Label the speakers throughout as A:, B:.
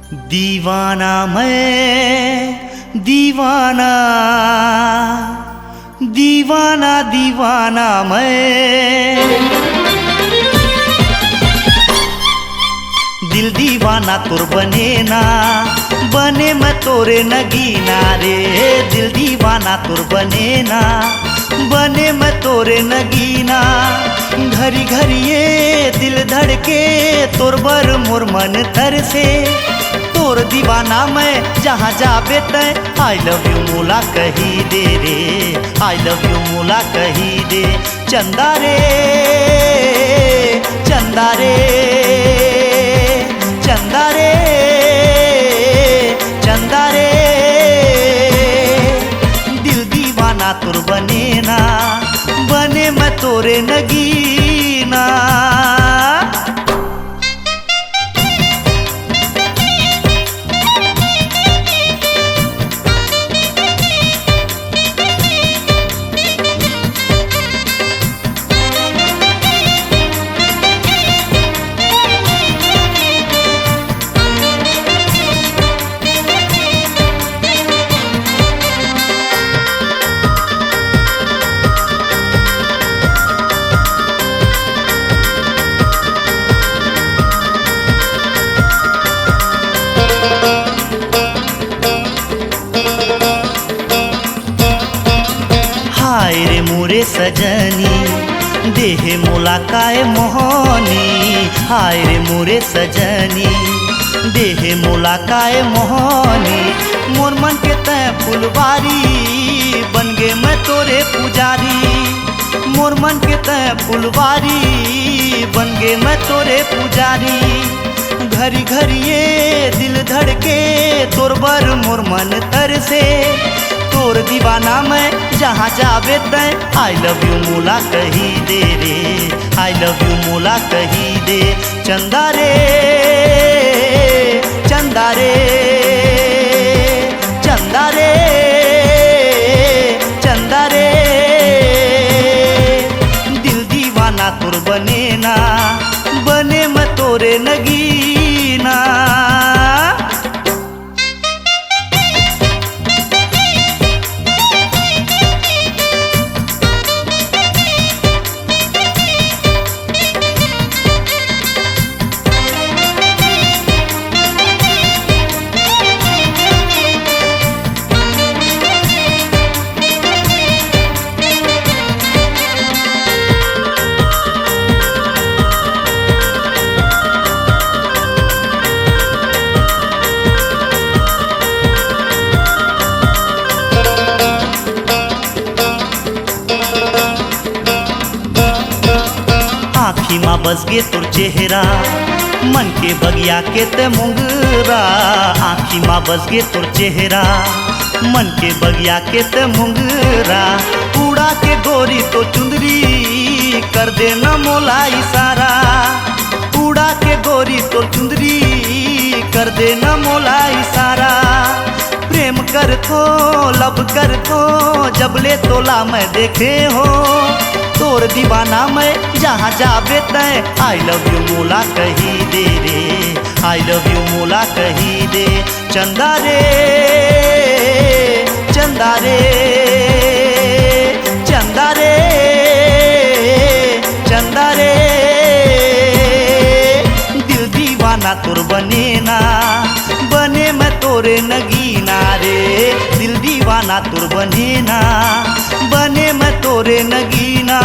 A: दीवाना मैं दीवाना दीवाना दीवाना मैं, दिल दीवाना तुर बने ना बने मैं तोरे नगीना रे। दिल दीवाना तुर बने ना बने मैं तोरे नगीना। घरी घरी ये दिल धड़के तोर बर मोर मन तरसे। तोर दीवाना मैं जहाँ जाबे तय आई लव यू मोला कही दे रे। आई लव यू मोला कही दे। चंदा रे चंदा रे चंदा रे चंदा रे, दिल दीवाना तुर बने ना बने मैं तोरे नगीना। हाय रे मोरे सजनी देह मोला काय मोहनी। हाय रे मोरे सजनी देह मोला काय मोहनी। मोर मन के तय फुलवारी बन गे मैं तोरे पुजारी। मोर मन के तय फुलवारी बन गे मैं तोरे पुजारी। घरी घरी ये दिल धड़के तोर बर मोर मन तरसे। तोर दीवाना मैं जहाँ जाबे तय आई लव यू मोला कही दे रे। आई लव यू मोला कही दे। चंदा रे चंदा रे चंदा रे चंदा रे, दिल दीवाना तुर बने ना बने मैं तोरे नगीना। आँखी माँ बस गे तोर चेहरा मन के बगिया के ते मुंगरा। आँखी माँ बस गे तोर चेहरा मन के बगिया के ते मुंगरा। उड़ा के गोरी तो चुंदरी कर देना मोला इशारा। उड़ा के गोरी तो चुंदरी कर देना मोला इशारा। प्रेम कर थो लब कर थो जबले तोला मैं देखे हो। तोर दीवाना मैं जहाँ जाबे तय आई लव यू मोला कही दे रे। आई लव यू मोला कही दे। चंदा रे चंदा रे चंदा रे चंदा रे, दिल दीवाना तुर बने ना बने मैं तोरे नगीना रे। दिल दीवाना तुर बने ना बने मैं तोरे नगीना।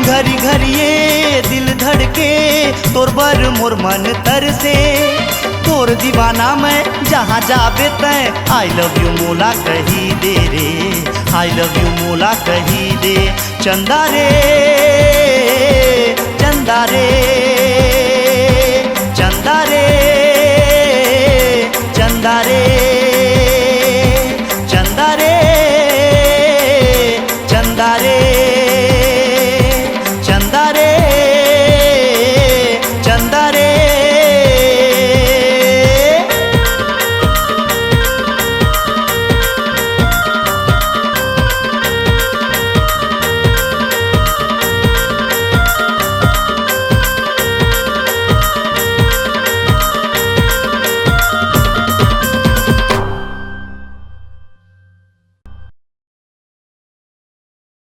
A: घरी घरी ये दिल धड़के तोर बर मोर मन तरसे। तोर दीवाना मैं जहाँ जाबे तय आई लव यू मोला कही दे रे। आई लव यू मोला कही दे। चंदा रे